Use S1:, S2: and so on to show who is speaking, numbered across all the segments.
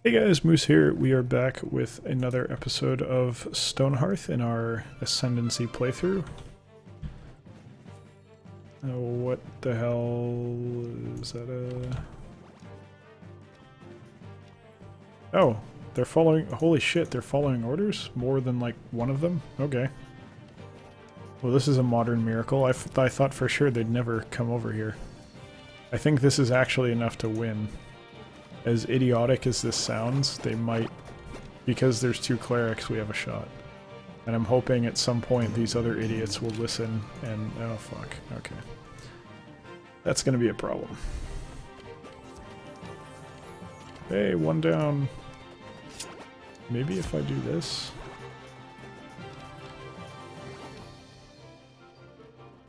S1: Hey guys, Moose here. We are back with another episode of Stonehearth in our Ascendancy playthrough. Oh, what the hell is that Oh, they're following... Holy shit, they're following orders? More than, like, one of them? Okay. Well, this is a modern miracle. I thought for sure they'd never come over here. I think this is actually enough to win. As idiotic as this sounds, they might... Because there's two clerics, we have a shot. And I'm hoping at some point these other idiots will listen and... Oh, fuck. Okay. That's gonna be a problem. Hey, one down. Maybe if I do this...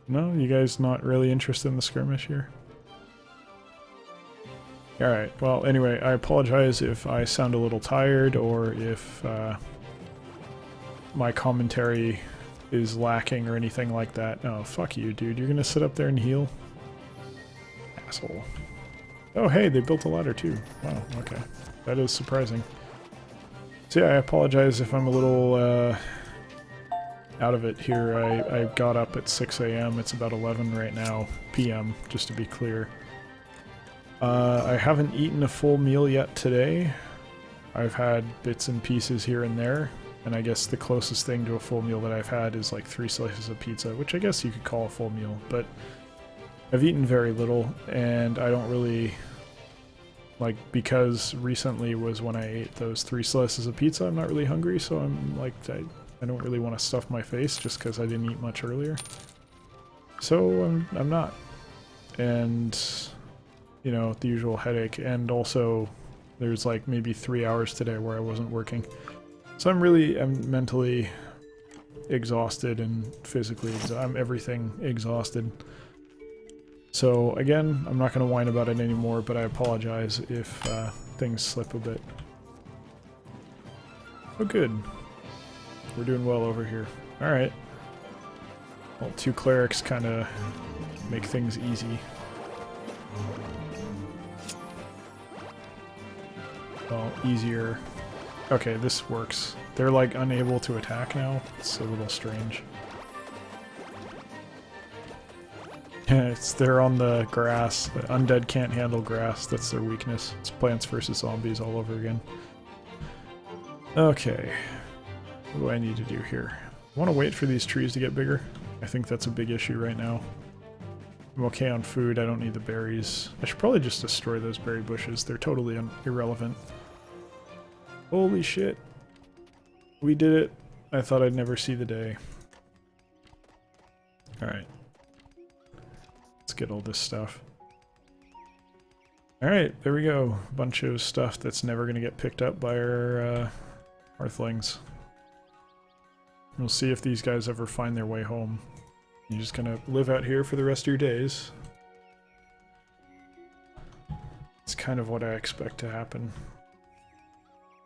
S1: No? You guys not really interested in the skirmish here? Alright, well, anyway, I apologize if I sound a little tired or if my commentary is lacking or anything like that. Oh, fuck you, dude. You're gonna sit up there and heal? Asshole. Oh, hey, they built a ladder too. Wow, okay. That is surprising. So yeah, I apologize if I'm a little out of it here. I got up at 6 a.m. It's about 11 right now, p.m., just to be clear. I haven't eaten a full meal yet today. I've had bits and pieces here and there, and I guess the closest thing to a full meal that I've had is like 3 slices of pizza, which I guess you could call a full meal, but I've eaten very little, and I don't really, like, because recently was when I ate those 3 slices of pizza, I'm not really hungry, so I'm like, I don't really want to stuff my face just because I didn't eat much earlier. So I'm not. And... you know, the usual headache, and also there's like maybe 3 hours today where I wasn't working. So I'm mentally exhausted and physically I'm everything exhausted. So again, I'm not going to whine about it anymore, but I apologize if things slip a bit. Oh good. We're doing well over here. Alright. Well, 2 clerics kind of make things easy. Well, easier. Okay, this works. They're like unable to attack now. It's a little strange. They're on the grass. The undead can't handle grass. That's their weakness. It's Plants vs. Zombies all over again. Okay. What do I need to do here? I want to wait for these trees to get bigger. I think that's a big issue right now. I'm okay on food, I don't need the berries. I should probably just destroy those berry bushes. They're totally irrelevant. Holy shit. We did it. I thought I'd never see the day. Alright. Let's get all this stuff. Alright, there we go. A bunch of stuff that's never going to get picked up by our Earthlings. We'll see if these guys ever find their way home. You're just gonna live out here for the rest of your days. It's kind of what I expect to happen.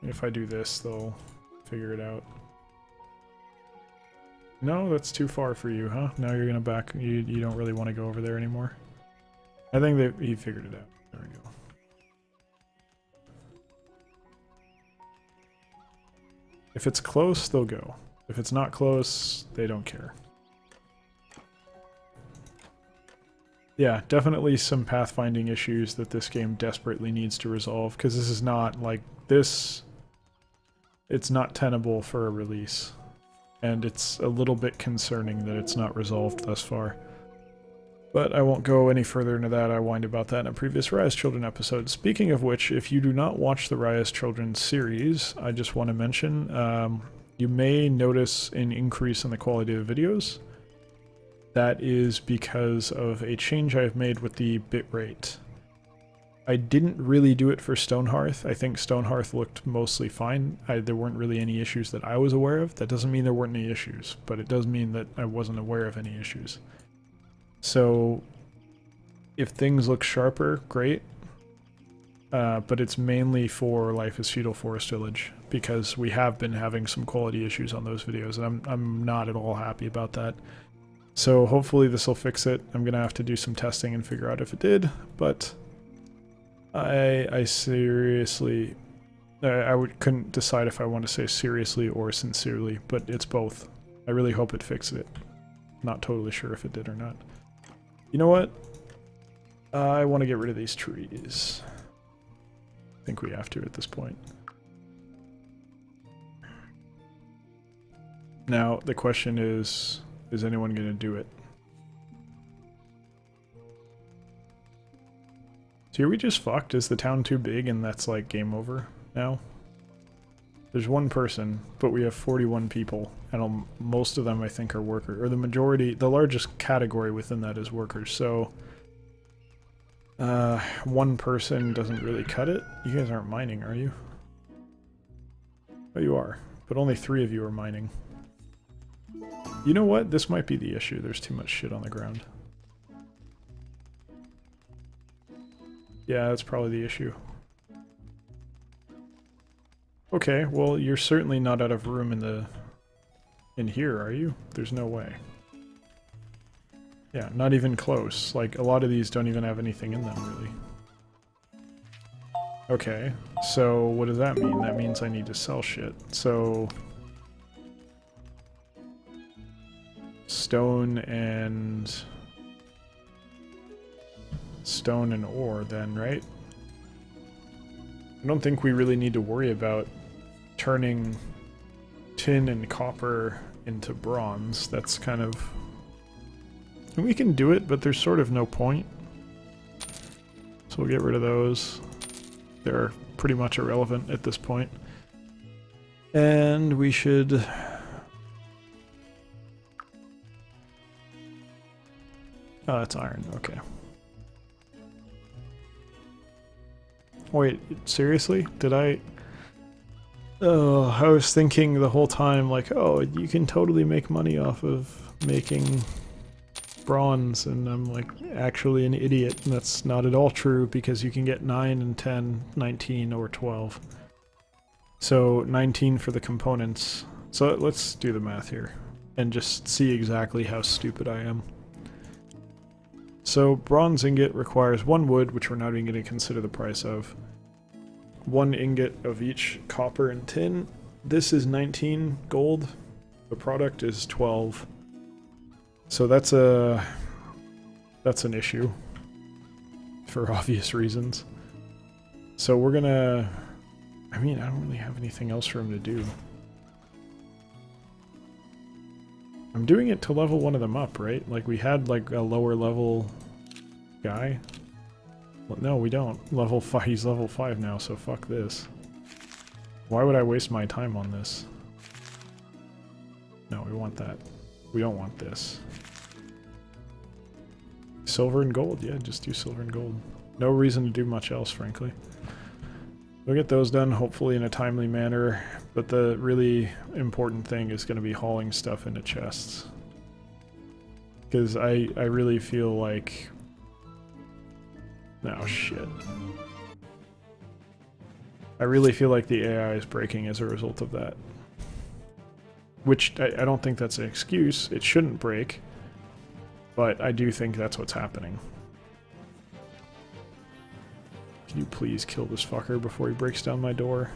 S1: If I do this, they'll figure it out. No, that's too far for you, huh? Now you're gonna back... You don't really want to go over there anymore? I think he figured it out. There we go. If it's close, they'll go. If it's not close, they don't care. Yeah, definitely some pathfinding issues that this game desperately needs to resolve, because this is not, like, this... It's not tenable for a release. And it's a little bit concerning that it's not resolved thus far. But I won't go any further into that. I whined about that in a previous Rise Children episode. Speaking of which, if you do not watch the Rise Children series, I just want to mention, you may notice an increase in the quality of the videos. That is because of a change I've made with the bitrate. I didn't really do it for Stonehearth. I think Stonehearth looked mostly fine. There weren't really any issues that I was aware of. That doesn't mean there weren't any issues, but it does mean that I wasn't aware of any issues. So, if things look sharper, great. But it's mainly for Life is Feudal Forest Village, because we have been having some quality issues on those videos, and I'm not at all happy about that. So hopefully this will fix it. I'm gonna have to do some testing and figure out if it did, but I seriously couldn't decide if I want to say seriously or sincerely, but it's both. I really hope it fixed it. Not totally sure if it did or not. You know what? I want to get rid of these trees. I think we have to at this point. Now, the question is anyone going to do it? So are we just fucked? Is the town too big and that's like game over now? There's one person, but we have 41 people, and most of them I think are workers, or the majority, the largest category within that is workers, so one person doesn't really cut it. You guys aren't mining, are you? Oh, you are, but only 3 of you are mining. You know what? This might be the issue. There's too much shit on the ground. Yeah, that's probably the issue. Okay, well, you're certainly not out of room in here, are you? There's no way. Yeah, not even close. Like, a lot of these don't even have anything in them, really. Okay, so what does that mean? That means I need to sell shit. So... stone and ore then, right? I don't think we really need to worry about turning tin and copper into bronze. That's kind of... and we can do it, but there's sort of no point. So we'll get rid of those. They're pretty much irrelevant at this point. And we should... oh, that's iron. Okay. Wait, seriously? Did I... oh, I was thinking the whole time, like, oh, you can totally make money off of making bronze, and I'm, like, actually an idiot, and that's not at all true, because you can get 9 and 10, 19, or 12. So, 19 for the components. So, let's do the math here, and just see exactly how stupid I am. So, bronze ingot requires 1 wood, which we're not even going to consider the price of. 1 ingot of each copper and tin. This is 19 gold. The product is 12. So that's an issue. For obvious reasons. So we're gonna... I mean, I don't really have anything else for him to do. I'm doing it to level one of them up, right? Like, we had, like, a lower level guy. Well, no, we don't. Level 5, he's level 5 now, so fuck this. Why would I waste my time on this? No, we want that. We don't want this. Silver and gold, yeah, just do silver and gold. No reason to do much else, frankly. We'll get those done, hopefully in a timely manner, but the really important thing is going to be hauling stuff into chests. Because I really feel like... oh, shit. I really feel like the AI is breaking as a result of that. Which, I don't think that's an excuse. It shouldn't break. But I do think that's what's happening. Can you please kill this fucker before he breaks down my door?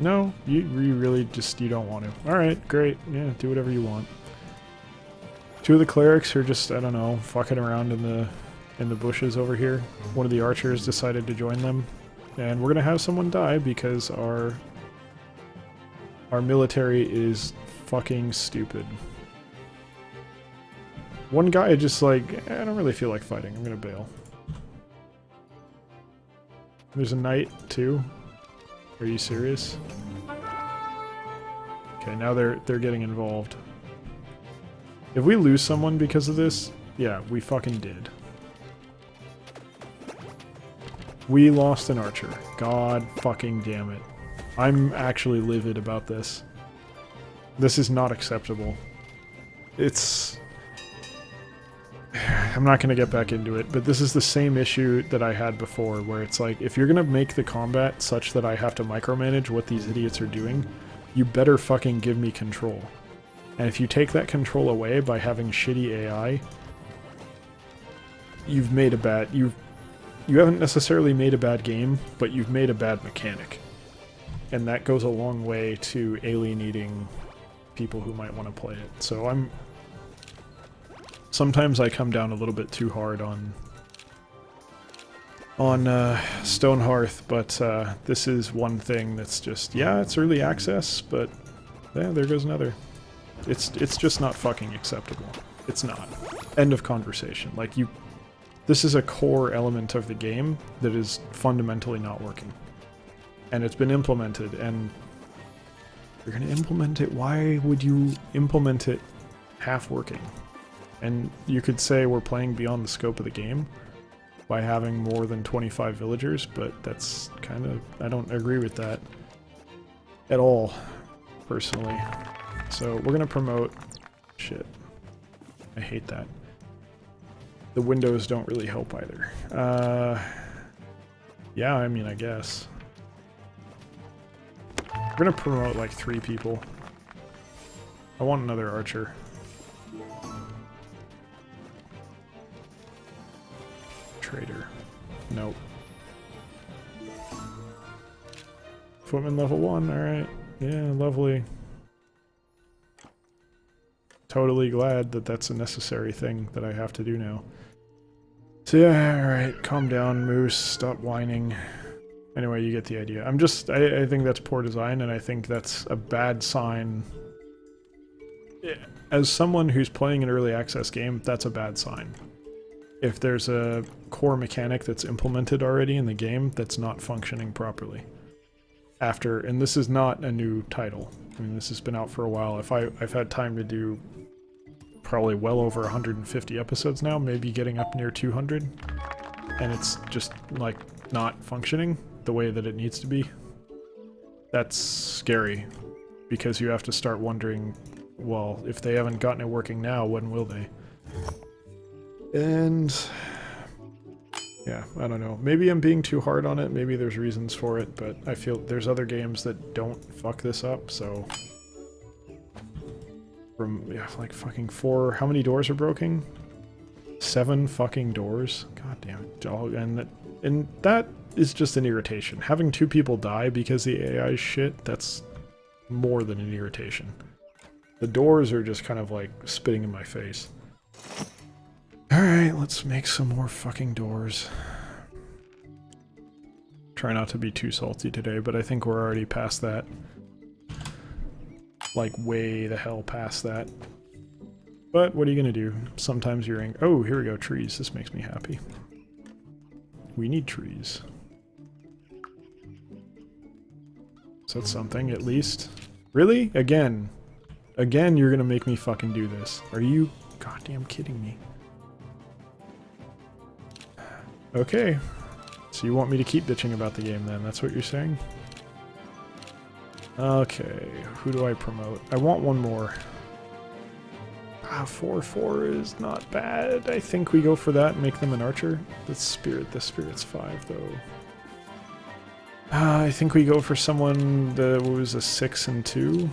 S1: No, you really just, you don't want to. Alright, great. Yeah, do whatever you want. 2 of the clerics are just, I don't know, fucking around in the bushes over here. One of the archers decided to join them. And we're gonna have someone die because our military is fucking stupid. One guy just like, I don't really feel like fighting. I'm gonna bail. There's a knight too. Are you serious? Okay, now they're getting involved. If we lose someone because of this, yeah, we fucking did. We lost an archer. God fucking damn it. I'm actually livid about this. This is not acceptable. It's... I'm not going to get back into it, but this is the same issue that I had before, where it's like, if you're going to make the combat such that I have to micromanage what these idiots are doing, you better fucking give me control. And if you take that control away by having shitty AI, you've made a bad... you haven't necessarily made a bad game, but you've made a bad mechanic. And that goes a long way to alienating people who might want to play it. So sometimes I come down a little bit too hard on Stonehearth, but this is one thing that's just, yeah, it's early access, but yeah, there goes another. It's just not fucking acceptable. It's not. End of conversation. Like, this is a core element of the game that is fundamentally not working. And it's been implemented, and you're gonna implement it. Why would you implement it half working? And you could say we're playing beyond the scope of the game by having more than 25 villagers, but that's kind of, I don't agree with that at all, personally. So we're gonna promote, shit, I hate that. The windows don't really help either. Yeah, I mean, I guess. We're gonna promote like 3 people. I want another archer. Trader. Nope. Footman level 1, alright. Yeah, lovely. Totally glad that that's a necessary thing that I have to do now. So yeah, alright, calm down, Moose, stop whining. Anyway, you get the idea. I think that's poor design, and I think that's a bad sign. As someone who's playing an early access game, that's a bad sign. If there's a core mechanic that's implemented already in the game that's not functioning properly. And this is not a new title. I mean, this has been out for a while. I've had time to do probably well over 150 episodes now, maybe getting up near 200. And it's just, like, not functioning the way that it needs to be. That's scary, because you have to start wondering, well, if they haven't gotten it working now, when will they? And yeah, I don't know. Maybe I'm being too hard on it. Maybe there's reasons for it, but I feel there's other games that don't fuck this up, so... From, yeah, like fucking 4... How many doors are broken? 7 fucking doors? God damn it. And that is just an irritation. Having 2 people die because the AI is shit, that's more than an irritation. The doors are just kind of like spitting in my face. Alright, let's make some more fucking doors. Try not to be too salty today, but I think we're already past that. Like, way the hell past that. But what are you gonna do? Sometimes you're angry. Oh, here we go, trees. This makes me happy. We need trees. So that's something, at least. Really? Again. Again, you're gonna make me fucking do this. Are you goddamn kidding me? Okay. So you want me to keep bitching about the game then? That's what you're saying? Okay. Who do I promote? I want one more. 4/4 is not bad. I think we go for that and make them an archer. The spirit's 5 though. I think we go for someone that was a 6 and 2.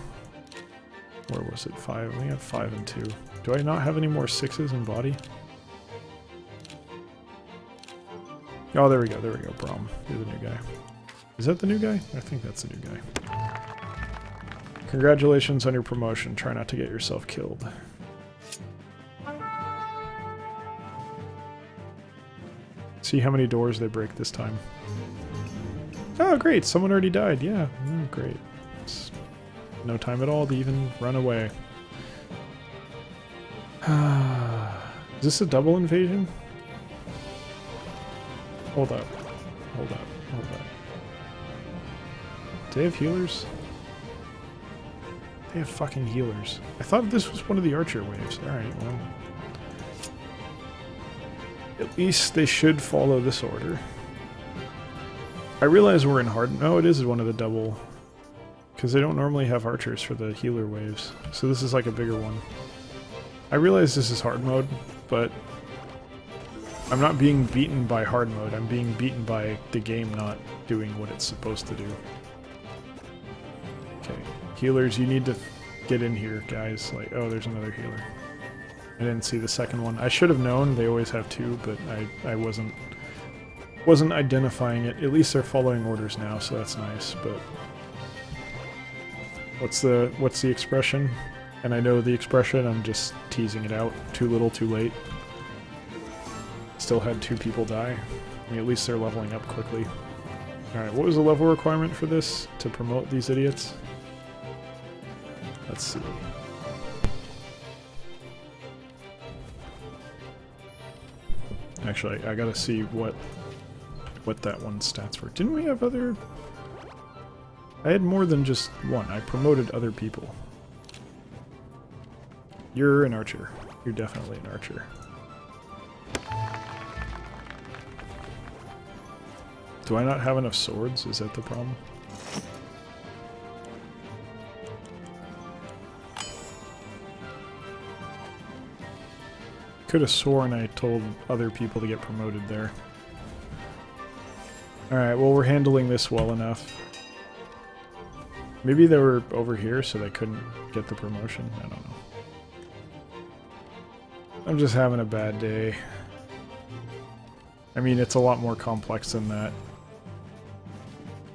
S1: Or was it 5? We have 5 and 2. Do I not have any more 6s in body? Oh, there we go, Brom. You're the new guy. Is that the new guy? I think that's the new guy. Congratulations on your promotion. Try not to get yourself killed. See how many doors they break this time. Oh, great. Someone already died. Yeah, great. It's no time at all to even run away. Is this a double invasion? Hold up. Hold up. Hold up. Do they have healers? They have fucking healers. I thought this was one of the archer waves. Alright, well. At least they should follow this order. I realize we're in hard... No, it is one of the double... Because they don't normally have archers for the healer waves. So this is like a bigger one. I realize this is hard mode, but... I'm not being beaten by hard mode. I'm being beaten by the game not doing what it's supposed to do. Okay. Healers, you need to get in here, guys. Like, oh, there's another healer. I didn't see the second one. I should have known. They always have 2, but I wasn't Wasn't identifying it. At least they're following orders now, so that's nice, but... What's the expression? And I know the expression, I'm just teasing it out. Too little, too late. Still had 2 people die. I mean, at least they're leveling up quickly. Alright, what was the level requirement for this to promote these idiots? Let's see. Actually, I gotta see what that one's stats were. Didn't we have other... I had more than just one. I promoted other people. You're an archer. You're definitely an archer. Do I not have enough swords? Is that the problem? Could have sworn I told other people to get promoted there. Alright, well we're handling this well enough. Maybe they were over here so they couldn't get the promotion. I don't know. I'm just having a bad day. I mean, it's a lot more complex than that.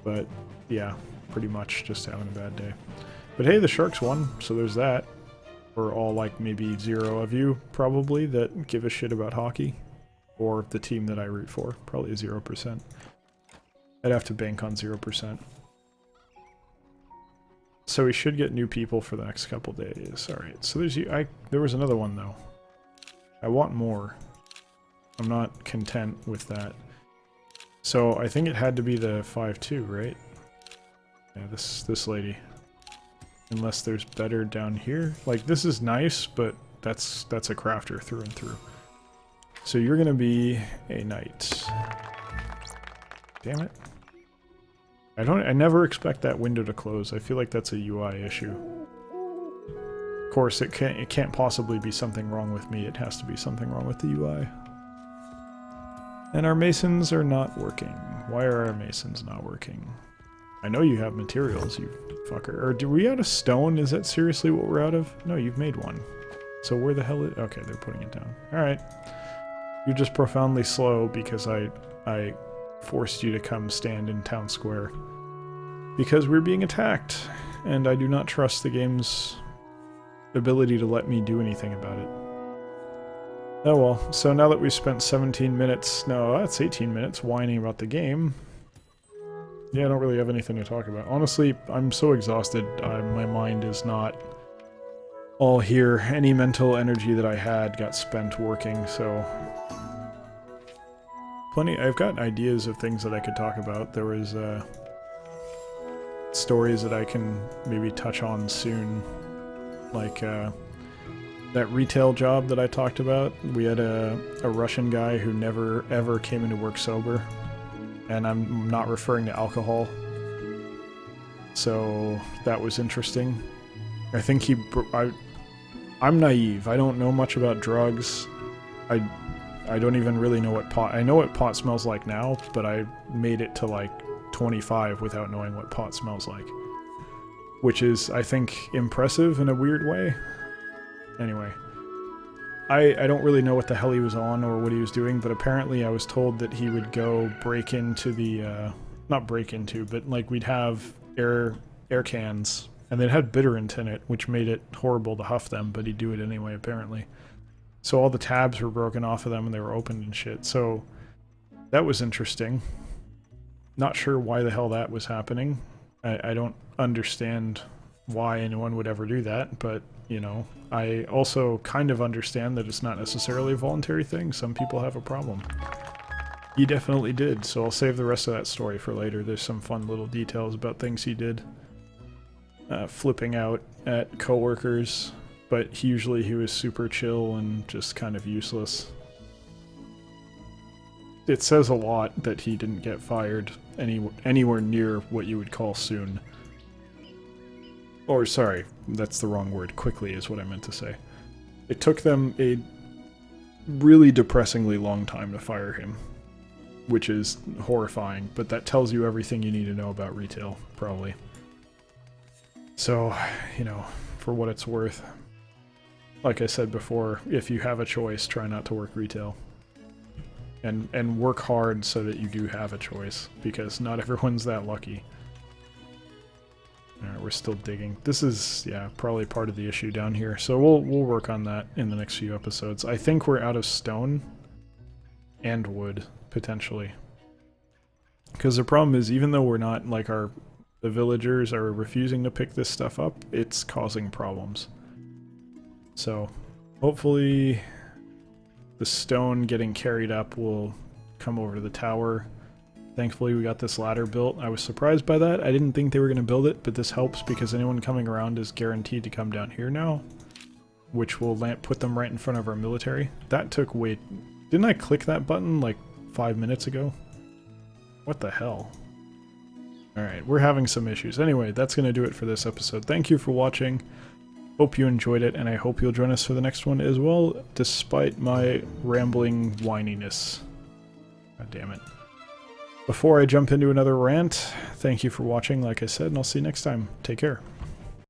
S1: But, yeah, pretty much just having a bad day. But hey, the Sharks won, so there's that. For all, like, maybe 0 of you, probably, that give a shit about hockey. Or the team that I root for. Probably 0%. I'd have to bank on 0%. So we should get new people for the next couple days. Alright, so there's you. There was another one, though. I want more. I'm not content with that. So I think it had to be the 5-2, right? Yeah, this lady. Unless there's better down here. Like, this is nice, but that's a crafter through and through. So you're gonna be a knight. Damn it. I never expect that window to close. I feel like that's a UI issue. Of course, it can't possibly be something wrong with me. It has to be something wrong with the UI. And our masons are not working. Why are our masons not working? I know you have materials, you fucker. Or do we out of stone? Is that seriously what we're out of? No, you've made one. So where the hell is... Okay, they're putting it down. Alright. You're just profoundly slow because I forced you to come stand in town square. Because we're being attacked. And I do not trust the game's ability to let me do anything about it. Oh well, so now that we've spent 17 minutes, no, that's 18 minutes whining about the game. Yeah, I don't really have anything to talk about. Honestly, I'm so exhausted, my mind is not all here. Any mental energy that I had got spent working, so... I've got ideas of things that I could talk about. There was stories that I can maybe touch on soon, like that retail job that I talked about. We had a Russian guy who never ever came into work sober, and I'm not referring to alcohol. So that was interesting. I think I'm naive. I don't know much about drugs. I don't even really know what pot... I know what pot smells like now, but I made it to like 25 without knowing what pot smells like. Which is, I think, impressive in a weird way. Anyway. I don't really know what the hell he was on or what he was doing, but apparently I was told that he would go break into the... not break into, but like we'd have air cans, and they'd had bitterant in it, which made it horrible to huff them, but he'd do it anyway, apparently. So all the tabs were broken off of them and they were opened and shit. So that was interesting. Not sure why the hell that was happening. I don't understand why anyone would ever do that, but, you know, I also kind of understand that it's not necessarily a voluntary thing. Some people have a problem. He definitely did, so I'll save the rest of that story for later. There's some fun little details about things he did. Flipping out at coworkers. But usually he was super chill and just kind of useless. It says a lot that he didn't get fired anywhere near what you would call soon. Or, sorry, that's the wrong word. Quickly is what I meant to say. It took them a really depressingly long time to fire him. Which is horrifying, but that tells you everything you need to know about retail, probably. So, you know, for what it's worth... Like I said before, if you have a choice, try not to work retail. And work hard so that you do have a choice, because not everyone's that lucky. Alright, we're still digging. This is, yeah, probably part of the issue down here. So we'll work on that in the next few episodes. I think we're out of stone and wood, potentially. Because the problem is, even though we're not, like, the villagers are refusing to pick this stuff up, it's causing problems. So, hopefully the stone getting carried up will come over to the tower. Thankfully we got this ladder built. I was surprised by that. I didn't think they were going to build it, but this helps because anyone coming around is guaranteed to come down here now, which will put them right in front of our military. That took way... Didn't I click that button like 5 minutes ago? What the hell? Alright, we're having some issues. Anyway, that's going to do it for this episode. Thank you for watching. Hope you enjoyed it, and I hope you'll join us for the next one as well, despite my rambling whininess. God damn it. Before I jump into another rant, thank you for watching, like I said, and I'll see you next time. Take care.